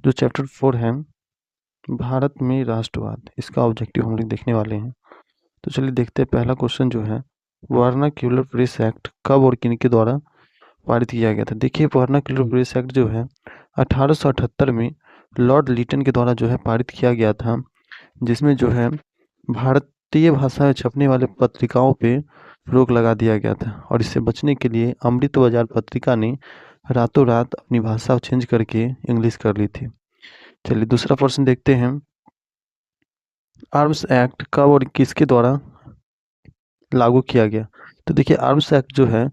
जो चैप्टर 4 है भारत में राष्ट्रवाद, इसका ऑब्जेक्टिव हम लोग देखने वाले हैं। तो चलिए देखते हैं। पहला क्वेश्चन जो है, वर्नाक्यूलर प्रेस एक्ट कब और किनके द्वारा पारित किया गया था। देखिए, वर्नाक्यूलर प्रेस एक्ट जो है 1878 में लॉर्ड लिटन के द्वारा जो है पारित किया गया था, जिसमें जो है भारतीय भाषा में छपने वाले पत्रिकाओं पे रोक लगा दिया गया था। और इससे बचने के लिए अमृत बाजार पत्रिका ने रातों रात अपनी भाषा चेंज करके इंग्लिश कर ली थी। चलिए दूसरा प्रश्न देखते हैं। आर्म्स एक्ट कब और किसके द्वारा लागू किया गया। तो देखिए, आर्म्स एक्ट जो है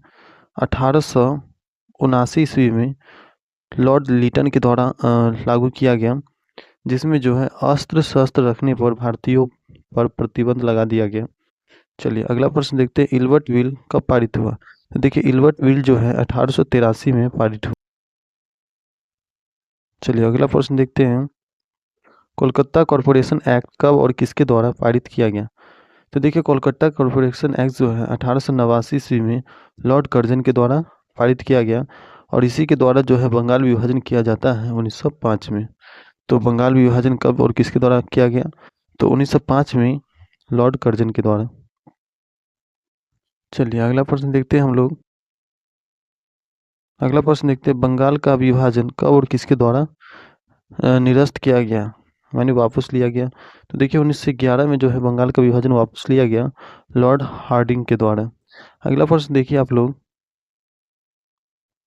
1879 ईस्वी में लॉर्ड लिटन के द्वारा लागू किया गया, जिसमें जो है अस्त्र शस्त्र रखने पर भारतीयों पर प्रतिबंध लगा दिया गया। चलिए अगला प्रश्न देखते हैं। इल्बर्ट बिल कब पारित हुआ। तो देखिए, इल्बर्ट बिल जो है 1883 में पारित हुआ। चलिए अगला प्रश्न देखते हैं। कोलकाता कॉरपोरेशन एक्ट कब और किसके द्वारा पारित किया गया। तो देखिए, कोलकाता कॉरपोरेशन एक्ट जो है 1889 ईस्वी में लॉर्ड कर्जन के द्वारा पारित किया गया, और इसी के द्वारा जो है बंगाल विभाजन किया जाता है 1905 में। तो बंगाल विभाजन कब और किसके द्वारा किया गया। तो 1905 में लॉर्ड कर्जन के द्वारा। चलिए अगला प्रश्न देखते हैं हम लोग। अगला प्रश्न देखते हैं, बंगाल का विभाजन कब और किसके द्वारा निरस्त किया गया, माने वापस लिया गया। तो देखिए, 1911 में जो है बंगाल का विभाजन वापस लिया गया लॉर्ड हार्डिंग के द्वारा। अगला प्रश्न देखिए आप लोग।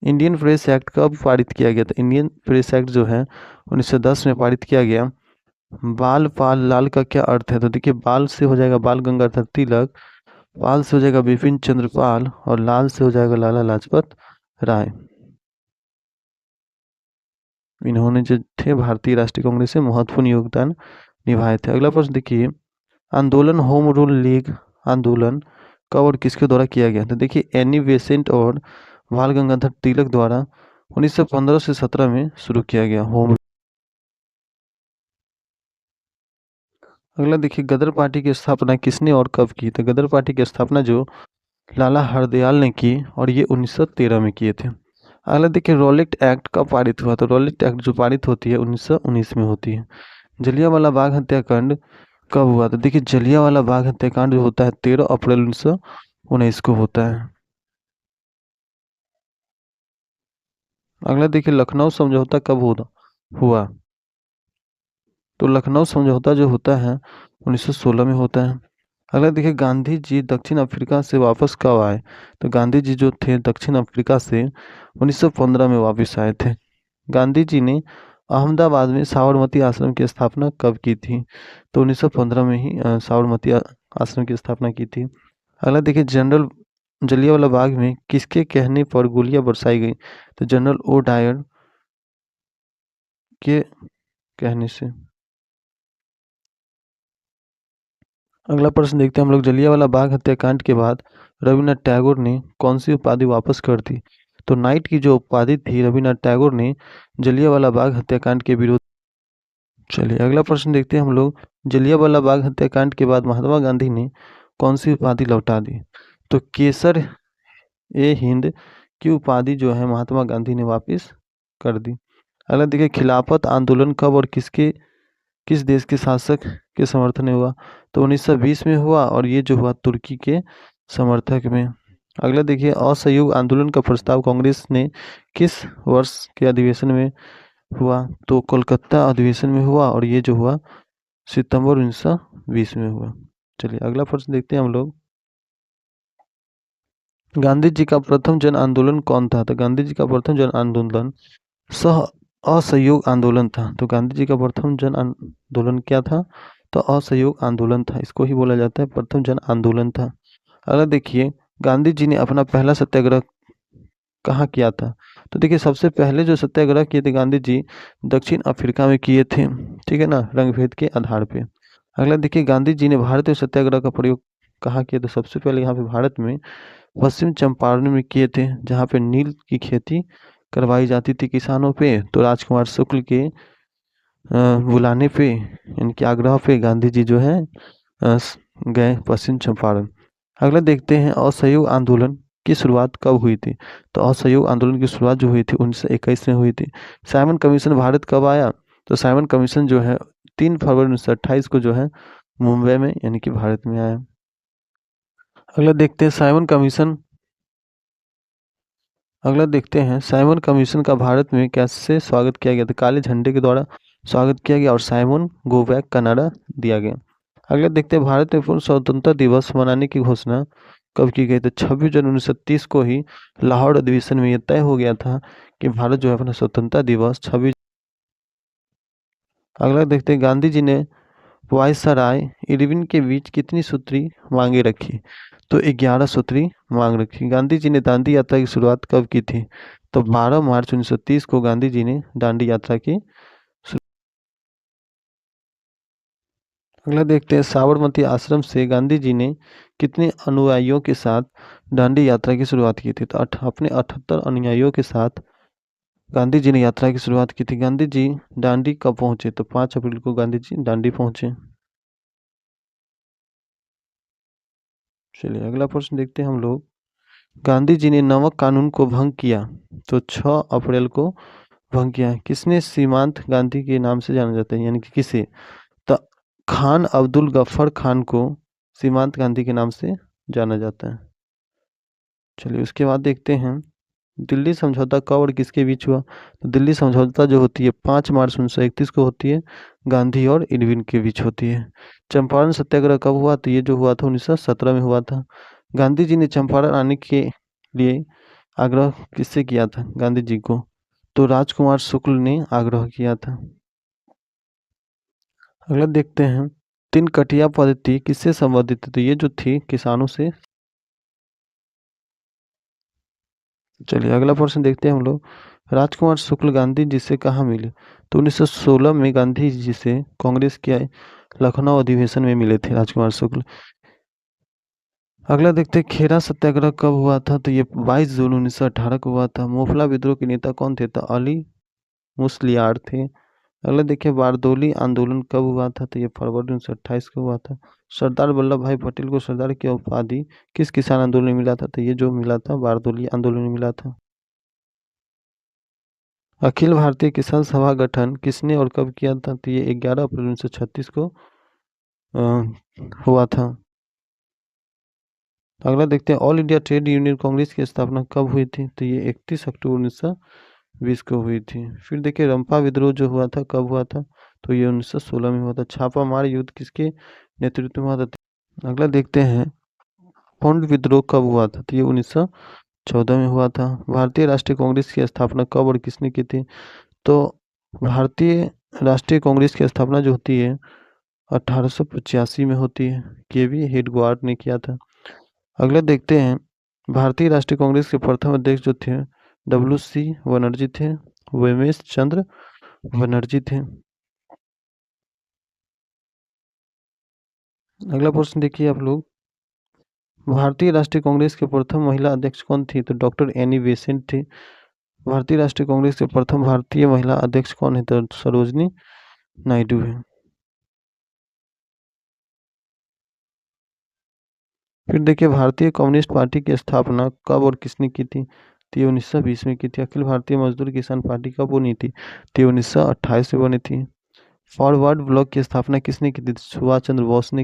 इंडियन प्रेस एक्ट कब पारित किया गया था। इंडियन प्रेस एक्ट जो है 1910 में पारित किया गया। बाल पाल लाल का क्या अर्थ है। तो देखिए, बाल से हो जाएगा बाल गंगाधर तिलक, पाल से हो जाएगा बिपिन चंद्र पाल, और लाल से हो जाएगा लाला लाजपत राय। इन्होंने जो थे भारतीय राष्ट्रीय कांग्रेस से महत्वपूर्ण योगदान निभाए थे। अगला प्रश्न देखिए, आंदोलन होम रूल लीग आंदोलन कब और किसके द्वारा किया गया। तो देखिए, एनी बेसेंट और बाल गंगाधर तिलक द्वारा 1915 से 17 में शुरू किया गया होम। अगला देखिए, गदर पार्टी की स्थापना किसने और कब की। तो गदर पार्टी की स्थापना जो लाला हरदयाल ने की, और ये 1913 में किए थे। अगला देखिए, रॉलेट एक्ट कब पारित हुआ। तो रॉलेट एक्ट जो पारित होती है 1919 में होती है। जलियांवाला बाग हत्याकांड कब हुआ। तो देखिए, जलियांवाला बाग हत्याकांड जो होता है 13 अप्रैल 1919 को होता है। अगला देखिए, लखनऊ समझौता कब हुआ। तो लखनऊ समझौता जो होता है 1916 में होता है। अगला देखिए, गांधी जी दक्षिण अफ्रीका से वापस कब आए। तो गांधी जी जो थे दक्षिण अफ्रीका से 1915 में वापस आए थे। गांधी जी ने अहमदाबाद में साबरमती आश्रम की स्थापना कब की थी। तो 1915 में ही साबरमती आश्रम की स्थापना की थी। अगला देखिए, जनरल जलियांवाला बाग में किसके कहने पर गोलियां बरसाई गई। तो जनरल ओ डायर के कहने से। अगला प्रश्न देखते हैं हम लोग। जलियांवाला बाग हत्याकांड के बाद रविन्द्रनाथ टैगोर ने कौन सी उपाधि वापस कर दी। तो नाइट की जो उपाधि थी रविन्द्रनाथ टैगोर ने जलियांवाला बाग हत्याकांड के विरोध। चलिए अगला प्रश्न देखते हैं हम लोग। जलियांवाला बाग हत्याकांड के बाद महात्मा गांधी ने कौन सी उपाधि लौटा दी। तो केसर ए हिंद की उपाधि जो है महात्मा गांधी ने वापस कर दी। अगला देखिए, खिलाफत आंदोलन कब और किस देश के शासक के समर्थन में हुआ। तो 1920 में हुआ, और ये जो हुआ तुर्की के समर्थक में। अगला देखिए, असहयोग आंदोलन का प्रस्ताव कांग्रेस ने किस वर्ष के अधिवेशन में हुआ। तो कोलकाता अधिवेशन में हुआ, और ये जो हुआ सितंबर 1920 में हुआ। चलिए अगला प्रश्न देखते हैं हम लोग। गांधी जी का प्रथम जन आंदोलन कौन था। तो गांधी जी का प्रथम जन आंदोलन सह असहयोग आंदोलन था। तो गांधी जी का प्रथम जन आंदोलन क्या था। तो असहयोग आंदोलन था, इसको ही बोला जाता है प्रथम जन आंदोलन था। अगला देखिए, गांधी जी ने अपना पहला सत्याग्रह कहाँ किया था। तो देखिए, सबसे पहले जो सत्याग्रह किए थे गांधी जी दक्षिण अफ्रीका में किए थे, ठीक है ना, रंगभेद के आधार पे। अगला देखिए, गांधी जी ने भारतीय सत्याग्रह का प्रयोग कहाँ किया। तो सबसे पहले यहाँ पे भारत में पश्चिम चंपारण में किए थे, जहाँ पे नील की खेती करवाई जाती थी किसानों पे। तो राजकुमार शुक्ल के बुलाने पे, इनके आग्रह पे गांधी जी जो है गए पश्चिम चंपारण। अगला देखते हैं, असहयोग आंदोलन की शुरुआत कब हुई थी। तो असहयोग आंदोलन की शुरुआत जो हुई थी 1921 में हुई थी। साइमन कमीशन भारत कब आया। तो साइमन कमीशन जो है 3 फरवरी 1928 को जो है मुंबई में यानी कि भारत में आया। अगला देखते हैं साइमन कमीशन का भारत में कैसे स्वागत किया गया था। काले झंडे के द्वारा स्वागत किया गया और साइमन गो बैक का नारा दिया गया। अगला देखते हैं भारत में पूर्ण स्वतंत्रता दिवस मनाने की घोषणा कब की गई। तो 26 जनवरी 1930 को ही लाहौर अधिवेशन में यह तय हो गया था कि भारत जो है अपना स्वतंत्रता दिवस 26। अगला देखते हैं गांधी जी ने वायसराय इरविन के बीच कितनी सूत्री मांगे रखी। तो 11 सूत्री मांग रखी। गांधी जी ने दांडी यात्रा की शुरुआत कब की थी। तो 12 मार्च 1930 को गांधी जी ने दांडी यात्रा की। अगला देखते हैं साबरमती आश्रम से गांधी जी ने कितने अनुयायियों के साथ दांडी यात्रा की शुरुआत की थी। तो अपने 78 अनुयायियों के साथ गांधी जी ने यात्रा की शुरुआत की थी। गांधी जी दांडी कब पहुंचे। तो 5 अप्रैल को गांधी जी दांडी पहुंचे। चलिए अगला प्रश्न देखते हैं हम लोग। गांधी जी ने नमक कानून को भंग किया। तो 6 अप्रैल को भंग किया। किसने सीमांत गांधी के नाम से जाना जाता है, यानी कि किसे। तो खान अब्दुल गफ्फर खान को सीमांत गांधी के नाम से जाना जाता है। चलिए उसके बाद देखते हैं दिल्ली समझौता कब और किसके बीच हुआ। तो दिल्ली समझौता जो होती है 5 मार्च 1931 को होती है। गांधी और इरविन के बीच होती है। चंपारण सत्याग्रह कब हुआ। तो ये जो हुआ था 1917 में हुआ था। गांधी जी ने चंपारण आने के लिए आग्रह किससे किया था। गांधी जी को। तो राजकुमार शुक्ल ने आग्रह किया था। अगला देखते हैं 3 कटिया पद्धति किससे संबंधित है। तो ये जो थी किसानों से। चलिए अगला प्रश्न देखते हैं हम लोग। राजकुमार शुक्ल गांधी जी से कहाँ मिले। तो 1916 में गांधी जी से कांग्रेस के लखनऊ अधिवेशन में मिले थे राजकुमार शुक्ल। अगला देखते हैं खेरा सत्याग्रह कब हुआ था। तो ये 22 जून 1918 को हुआ था। मोफला विद्रोह के नेता कौन थे। तो अली मुस्लियार थे। अगला देखिए बारदोली आंदोलन कब हुआ था। तो ये फरवरी 1928 को हुआ था। सरदार वल्लभ भाई पटेल को सरदार की उपाधि किस किसान आंदोलन में मिला था। तो ये जो मिला था बारदोली आंदोलन में मिला था। अखिल भारतीय किसान सभा गठन किसने और कब किया था। तो ये 11 अप्रैल 1936 को हुआ था। अगला देखते हैं all India trade union Congress की स्थापना कब हुई थी। तो ये 31 अक्टूबर 1920 को हुई थी। फिर देखिए रंपा विद्रोह जो हुआ था कब हुआ था। तो ये 1916 में हुआ था। छापामार युद्ध किसके नेतृत्व में हुआ था। अगला देखते हैं पौंड विद्रोह कब हुआ था। तो ये 1914 में हुआ था। भारतीय राष्ट्रीय कांग्रेस की स्थापना कब और किसने की थी। तो भारतीय राष्ट्रीय कांग्रेस की स्थापना जो होती है 1885 में होती है। केवी हेडगेवार ने किया था। अगला देखते हैं भारतीय राष्ट्रीय कांग्रेस के प्रथम अध्यक्ष जो थे WC बनर्जी थे। वेमेश चंद्र बनर्जी थे। अगला प्रश्न देखिए आप लोग। भारतीय राष्ट्रीय कांग्रेस के प्रथम महिला अध्यक्ष कौन थी। तो डॉक्टर एनी बेसेंट थी। भारतीय राष्ट्रीय कांग्रेस के प्रथम भारतीय महिला अध्यक्ष कौन है। तो सरोजनी नायडू है। फिर देखिए भारतीय कम्युनिस्ट पार्टी की स्थापना कब और किसने की थी। तो ये 1920 में की थी। अखिल भारतीय मजदूर किसान पार्टी कब बनी थी। तो ये 1928 में बनी थी। फॉरवर्ड ब्लॉक की स्थापना किसने की थी। सुभाष चंद्र बोस ने की।